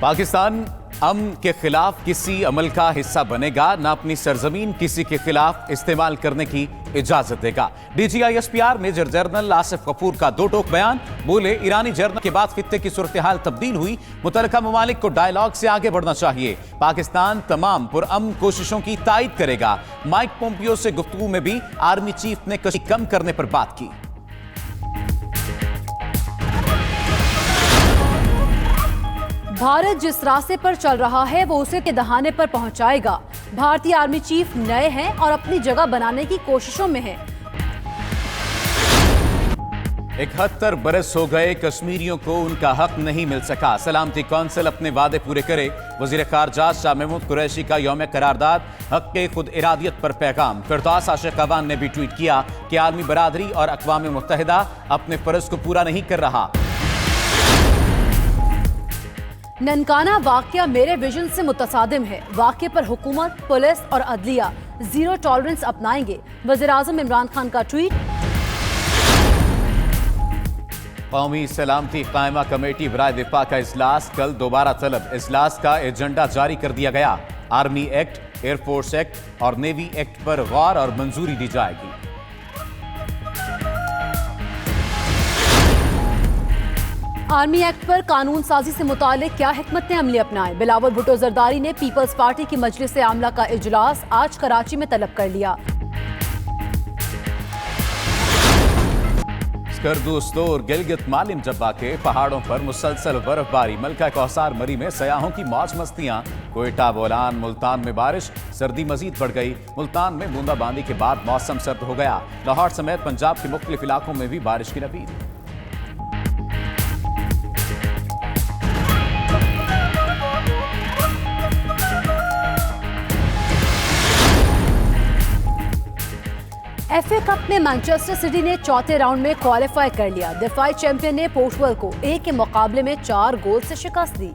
पाकिस्तान अमन के खिलाफ किसी अमल का हिस्सा बनेगा, न अपनी सरजमीन किसी के खिलाफ इस्तेमाल करने की इजाजत देगा। DGISPR major general Asif Ghafoor का दो टोक बयान। बोले, ईरानी जर्नल के बाद खित्ते की सूरत हाल तब्दील हुई, मुतल्लिका ममालिक को डायलॉग से आगे बढ़ना चाहिए। पाकिस्तान तमाम पुरअमन कोशिशों की तायद करेगा। माइक पोम्पियो से गुफ्तगू में भी आर्मी चीफ ने कशी कम करने पर बात की। भारत जिस रास्ते पर चल रहा है वो उसे के दहाने पर पहुंचाएगा। भारतीय आर्मी चीफ नए हैं और अपनी जगह बनाने की कोशिशों में हैं। 71 बरस हो गए, कश्मीरियों को उनका हक नहीं मिल सका। सलामती कौंसिल अपने वादे पूरे करे। वजीर खारजा शाह महमूद कुरैशी का यौम करारदाद, हक के खुद इरादियत पर पैगाम। फिरदौस आशिक अवान ने भी ट्वीट किया कि आर्मी बरादरी और अक़वाम मुत्तहिदा अपने फर्ज को पूरा नहीं कर रहा। ननकाना वाकया मेरे विजन से मुतसादिम है। वाकये पर हुकूमत, पुलिस और अदलिया जीरो टॉलरेंस अपनाएंगे। वज़ीर आज़म इमरान खान का ट्वीट। कौमी सलामती कायमा कमेटी बराए दिफा का इजलास कल दोबारा तलब। इजलास का एजेंडा जारी कर दिया गया। आर्मी एक्ट, एयरफोर्स एक्ट और नेवी एक्ट पर गौर और मंजूरी दी जाएगी। आर्मी एक्ट पर कानून साजी से मुतालिक क्या हिकमत अमली अपनाएं। बिलावल भुट्टो जरदारी ने पीपल्स पार्टी की मजलिस आमला का इजलास आज कराची में तलब कर लिया। स्कर्दोस्तो और गिलगित मालिम जब्बा के पहाड़ों पर मुसलसल बर्फबारी। मलका कौसार मरी में सयाहों की मौज मस्तियां। कोयटा, बोलान, मुल्तान में बारिश, सर्दी मजीद बढ़ गई। मुल्तान में बूंदाबांदी के बाद मौसम सर्द हो गया। लाहौर समेत पंजाब के मुख्तलिफ इलाकों में भी बारिश की नवीद। FA कप में मैनचेस्टर सिटी ने चौथे राउंड में क्वालिफाई कर लिया। दिफाई चैंपियन ने पोर्टुगल को 1 के मुकाबले में 4 गोल से शिकस्त दी।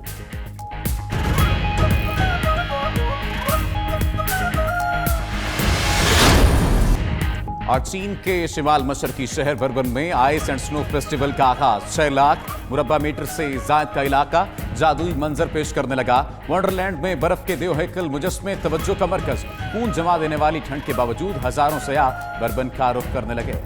और चीन के शिमाल मशरकी शहर बर्बन में आइस एंड स्नो फेस्टिवल का आगाज। 6 लाख मुरब्बा मीटर से जायद का इलाका जादुई मंजर पेश करने लगा। वंडरलैंड में बर्फ के देव हैकल मुजस्मे तवज्जो का मरकज। खून जमा देने वाली ठंड के बावजूद हजारों सयाह बर्बन का रुख करने लगे।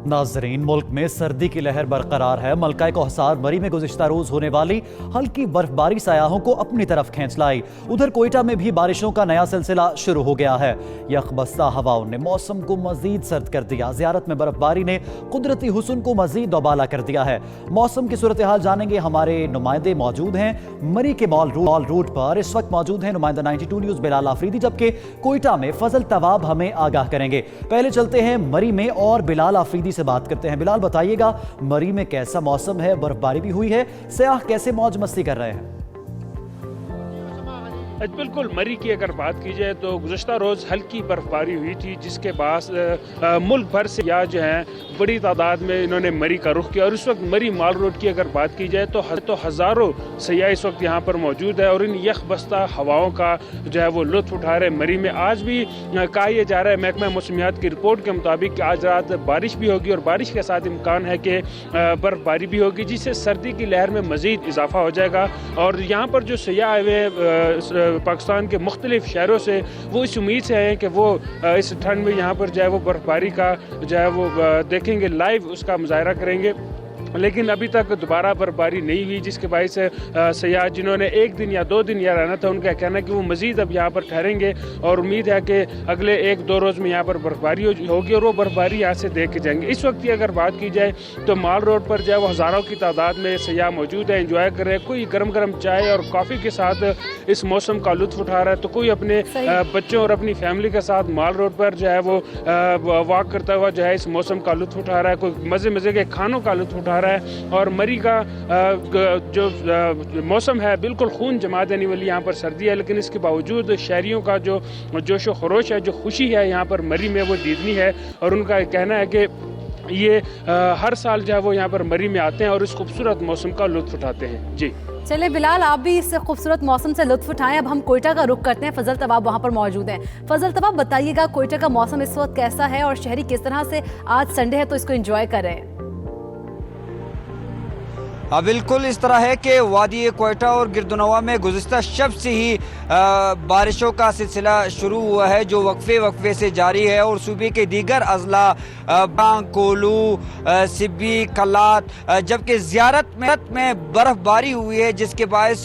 नाजरीन, मुल्क में सर्दी की लहर बरकरार है। मलका कौसार मरी में गुज़िश्ता रोज होने वाली हल्की बर्फबारी सयाहों को अपनी तरफ खींच लाई। उधर कोयटा में भी बारिशों का नया सिलसिला शुरू हो गया है। यकबस्ता हवाओं ने मौसम को मजीद सर्द कर दिया। ज़ियारत में बर्फबारी ने कुदरती हुस्न को मजीद दोबाला कर दिया है। मौसम की सूरत हाल जानेंगे, हमारे नुमाइंदे मौजूद हैं। मरी के मॉल रूट पर इस वक्त मौजूद हैं नुमाइंदा 92 न्यूज़ बिलाल आफरीदी, जबकि कोयटा में फजल तवाब हमें आगाह करेंगे। पहले चलते हैं मरी में और बिलाल आफरीदी से बात करते हैं। बिलाल, बताइएगा मरी में कैसा मौसम है? बर्फबारी भी हुई है, सयाह कैसे मौज मस्ती कर रहे हैं? बिल्कुल, मरी की अगर बात की जाए तो गुज़श्ता रोज़ हल्की बर्फबारी हुई थी, जिसके बाद मुल्क भर से या जो है बड़ी तादाद में इन्होंने मरी का रुख किया। और इस वक्त मरी माल रोड की अगर बात की जाए तो हज़ारों सयाह इस वक्त यहाँ पर मौजूद है और इन यकबस्ता हवाओं का जो है वो लुत्फ़ उठा रहे हैं। मरी में आज भी कहा यह जा रहा है महकमा मौसमियात की रिपोर्ट के मुताबिक कि आज रात बारिश भी होगी और बारिश के साथ इम्कान है कि बर्फबारी भी होगी, जिससे सर्दी की लहर में मज़ीद इजाफा हो जाएगा। और यहाँ पर जो सयाह आए पाकिस्तान के मुख्तलिफ शहरों से, वो इस उम्मीद से हैं कि वो इस ठंड में यहाँ पर जो है वो बर्फबारी का जो है वो देखेंगे, लाइव उसका मुजाहरा करेंगे। लेकिन अभी तक दोबारा बर्फबारी नहीं हुई, जिसके बायस सयाह जिन्होंने 1 दिन या 2 दिन यहाँ रहना था, उनका कहना है कि वो मज़ीद अब यहाँ पर ठहरेंगे और उम्मीद है कि अगले 1-2 रोज़ में यहाँ पर बर्फबारी होगी और वो बर्फबारी यहाँ से देख के जाएंगे। इस वक्त की अगर बात की जाए तो माल रोड पर जो है वो हज़ारों की तादाद में सयाह मौजूद है, इंजॉय कर रहे हैं। कोई गर्म गर्म चाय और कॉफ़ी के साथ इस मौसम का लुत्फ़ उठा रहा है, तो कोई अपने बच्चों और अपनी फैमिली के साथ माल रोड पर जो है वो वॉक करता हुआ जो है इस मौसम का लुत्फ़ उठा रहा है। कोई मज़े मज़े के खानों का लुत्फ़ उठा रहा है। और मरी का जो मौसम है बिल्कुल खून जमा देने वाली यहाँ पर सर्दी है, लेकिन इसके बावजूद शहरियों का जो जोश व खरोश है, जो खुशी है यहाँ पर मरी में, वो दीदनी है। और उनका कहना है कि ये हर साल जो है वो यहाँ पर मरी में आते हैं और इस खूबसूरत मौसम का लुत्फ़ उठाते हैं। जी चले बिलाल, आप भी इस खूबसूरत मौसम से लुत्फ उठाएं। अब हम कोयटा का रुख करते हैं। फजल तवाब वहां पर मौजूद हैं। फजल तवाब, बताइएगा कोयटा का मौसम इस वक्त कैसा है और शहरी किस तरह से, आज संडे है तो इसको एंजॉय कर रहे हैं? बिल्कुल इस तरह है कि वादी कोयटा और गिरदुनवा में गुज़िश्ता शब से ही बारिशों का सिलसिला शुरू हुआ है, जो वक्फे से जारी है। और सूबे के दीगर अजला बांग, कोलू, सिब्बी, कलात, जबकि ज़ियारत में बर्फ़बारी हुई है, जिसके बायस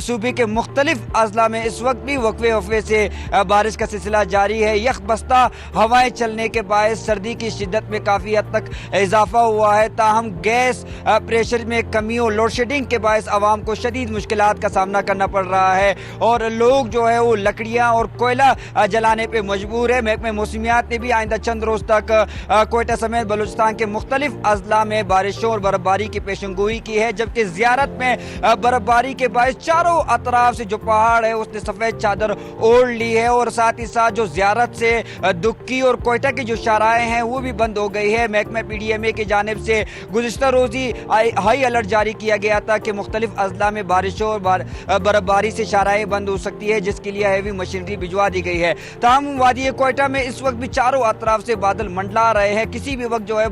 सूबे के मुख्तलिफ अजला में इस वक्त भी वक्फे से बारिश का सिलसिला जारी है। यख बस्ता हवाएँ चलने के बायस सर्दी की शिद्दत में काफ़ी हद तक इजाफा हुआ है। ताहम गैस प्रेशर में कमी और लोड शेडिंग के बायस आवाम को शदीद मुश्किलात का सामना करना पड़ रहा है और लोग जो है वो लकड़ियाँ और कोयला जलाने पे मजबूर है। महकमे मौसमियात ने भी आइंदा चंद रोज़ तक कोयटा समेत बलूचिस्तान के मुख्तलिफ अजला में बारिशों और बर्फबारी की पेशनगोई की है, जबकि ज़ियारत में बर्फबारी के बायस चारों अतराफ से जो पहाड़ है उसने सफ़ेद चादर ओढ़ ली है। और साथ ही साथ जो ज़ियारत से दुक्की और कोयटा की जो शाराएँ हैं वो भी बंद हो गई है। महकमा PDMA की जानिब से गुज़िश्ता रोज़ी हाई अलर्ट जारी किया गया था कि मुख्तलिफ अजला में बारिशों और बर्फबारी से शाराएँ बंद हो सकती है, जिसके लिए हैवी मशीनरी भिजवा दी गई है। ताहम वादी कोयटा में इस वक्त भी चारों अतराफ से बादल मंडला रहे हैं। किसी भी वक्त जो है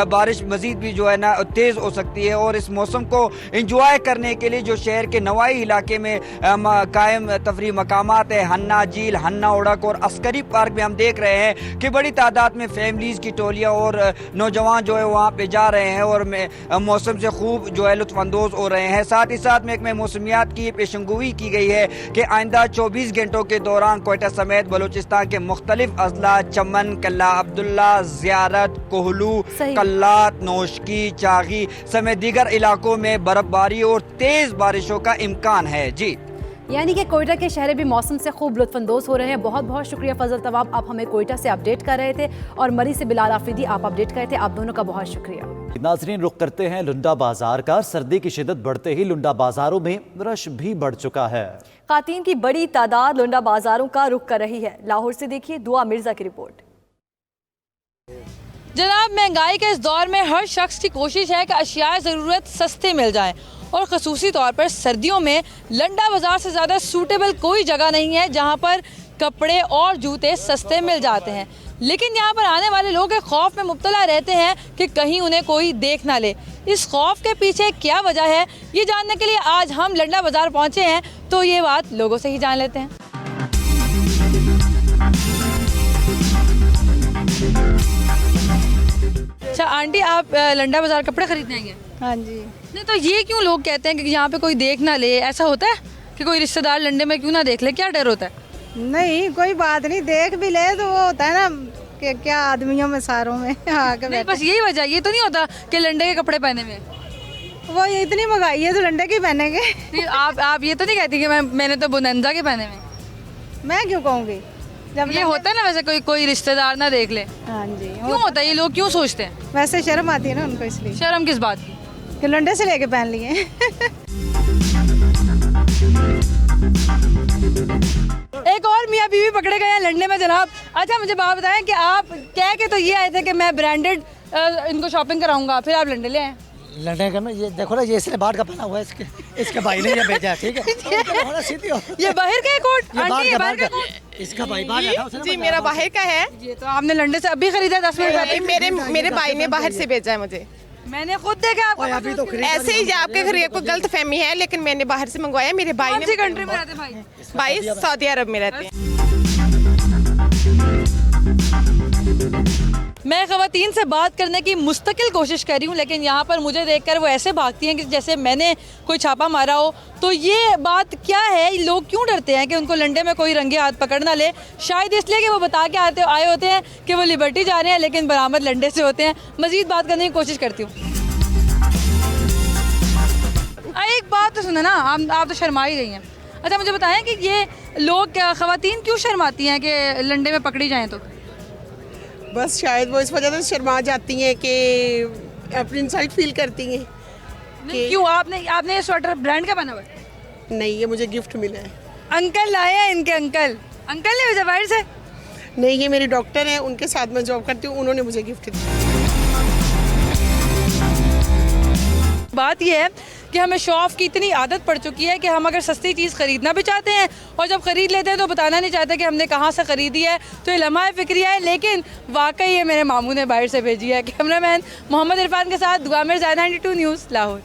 बारिश मजीद भी जो है ना तेज़ हो सकती है। और इस मौसम को इंजॉय करने के लिए जो शहर के नवाई इलाके में कायम तफरी मकामात है, हन्ना झील, हन्ना उड़क और अस्करी पार्क में हम देख रहे हैं कि बड़ी तादाद में फैमिलीज़ की टोलियाँ और नौजवान जो है वहाँ पे जा रहे हैं और मौसम से खूब जो है लुत्फ़अंदोज़ हो रहे हैं। साथ ही साथ महकमे मौसमियात की पेशनगोई की गई है कि आइंदा 24 घंटों के दौरान कोयटा समेत बलूचिस्तान के मुख्तलिफ अजला चमन, कल्ला अब्दुल्ला, ज़ियारत, कोहलू, कल्लात, नौशकी, चागी समेत दीगर इलाकों में बर्फबारी और तेज़ बारिशों का इम्कान है। जी, यानी कि कोयटा के शहरी भी मौसम से खूब लुत्फानंदोज़ हो रहे हैं। बहुत बहुत शुक्रिया फजल तवाब, आप हमें कोयटा से अपडेट कर रहे थे और मरी से बिलाल आफरीदी आप अपडेट कर रहे थे। आप दोनों का बहुत शुक्रिया। नाजरीन, रुख करते हैं लुंडा बाजार का। सर्दी की शिद्दत बढ़ते ही लुंडा बाजारों में रश भी बढ़ चुका है। खातीन की बड़ी तादाद लुंडा बाजारों का रुख कर रही है। लाहौर से देखिए दुआ मिर्जा की रिपोर्ट। जनाब, महंगाई के इस दौर में हर शख्स की कोशिश है कि अशियाए ज़रूरत सस्ते मिल जाएं और ख़ुसूसी तौर पर सर्दियों में लंडा बाज़ार से ज़्यादा सूटेबल कोई जगह नहीं है जहां पर कपड़े और जूते सस्ते मिल जाते हैं। लेकिन यहाँ पर आने वाले लोग एक खौफ में मुब्तला रहते हैं कि कहीं उन्हें कोई देख ना ले। इस खौफ के पीछे क्या वजह है, ये जानने के लिए आज हम लंडा बाज़ार पहुँचे हैं, तो ये बात लोगों से ही जान लेते हैं। अच्छा आंटी, आप लंडा बाज़ार कपड़े खरीदने आएंगे? हाँ जी। नहीं तो ये क्यों लोग कहते हैं कि यहाँ पे कोई देख ना ले? ऐसा होता है कि कोई रिश्तेदार लंडे में क्यों ना देख ले? क्या डर होता है? नहीं, कोई बात नहीं, देख भी ले तो वो होता है ना कि क्या आदमियों में सारों में आके नहीं, बस यही वजह, ये तो नहीं होता कि लंडे के कपड़े पहने में वो इतनी महंगाई है तो लंडे के पहनेंगे। नहीं, आप ये तो नहीं कहती कि मैंने तो बुनंदा के पहने में? मैं क्यों कहूँगी, जब ये होता है ना वैसे कोई रिश्तेदार ना देख ले। हाँ जी, क्यों होता है? ये लोग क्यों सोचते हैं? वैसे शर्म आती है ना उनको, इसलिए। शर्म किस बात की? कि लंडे से लेके पहन लिए। एक और मियाँ बीवी पकड़े गए हैं लंडे में जनाब। अच्छा मुझे बात बताएं कि आप कह के तो ये आए थे कि मैं ब्रांडेड इनको शॉपिंग कराऊंगा, फिर आप लंडे ले आए? लंडे का ना, ये देखो ना, ये इसने बाहर का पहना हुआ है, इसके भाई ने ये भेजा है, ठीक है? ये बाहर का कोट? आंटी ये बाहर का कोट? इसका भाई बाहर था, जी मेरा बाहर का है। ये तो आपने लंडे से अभी खरीदा 10 मिनट पहले? मेरे भाई ने बाहर से भेजा है मुझे। मैंने खुद देखा आपको। अभी तो ऐसे ही आपके घर कोई गलत फहमी है, लेकिन मैंने बाहर से मंगवाया। मेरे भाई ने। कौन सी कंट्री में रहते भाई? भाई सऊदी अरब में रहते हैं। मैं ख़वातीन से बात करने की मुस्तकिल कोशिश कर रही हूँ, लेकिन यहाँ पर मुझे देखकर वो ऐसे भागती हैं कि जैसे मैंने कोई छापा मारा हो। तो ये बात क्या है, लोग क्यों डरते हैं कि उनको लंडे में कोई रंगे हाथ पकड़ ना ले? शायद इसलिए कि वो बता के आए होते हैं कि वो लिबर्टी जा रहे हैं, लेकिन बरामद लंडे से होते हैं। मज़ीद बात करने की कोशिश करती हूँ। एक बात तो सुनो ना, आप तो शर्मा ही गई हैं। अच्छा मुझे बताएं कि ये लोग ख़वातीन क्यों शर्माती हैं कि लंडे में पकड़ी जाएँ? तो बस शायद वो इस वजह से शर्मा जाती हैं कि अपनी इंसल्ट फील करती हैं। क्यों? आपने ये स्वेटर ब्रांड का पहना हुआ है? नहीं, ये मुझे गिफ्ट मिला है। अंकल लाए हैं इनके। अंकल ने भेजा बाहर से? नहीं, ये मेरे डॉक्टर हैं, उनके साथ मैं जॉब करती हूँ, उन्होंने मुझे गिफ्ट दिया। बात यह है कि हमें शो ऑफ की इतनी आदत पड़ चुकी है कि हम अगर सस्ती चीज़ खरीदना भी चाहते हैं और जब खरीद लेते हैं तो बताना नहीं चाहते कि हमने कहाँ से खरीदी है। तो ये लम्हा फिक्रिया है, लेकिन वाकई ये मेरे मामू ने बाहर से भेजी है। कैमरामैन मोहम्मद इरफान के साथ दुआ मिर्ज़ा, 92 न्यूज़, लाहौर।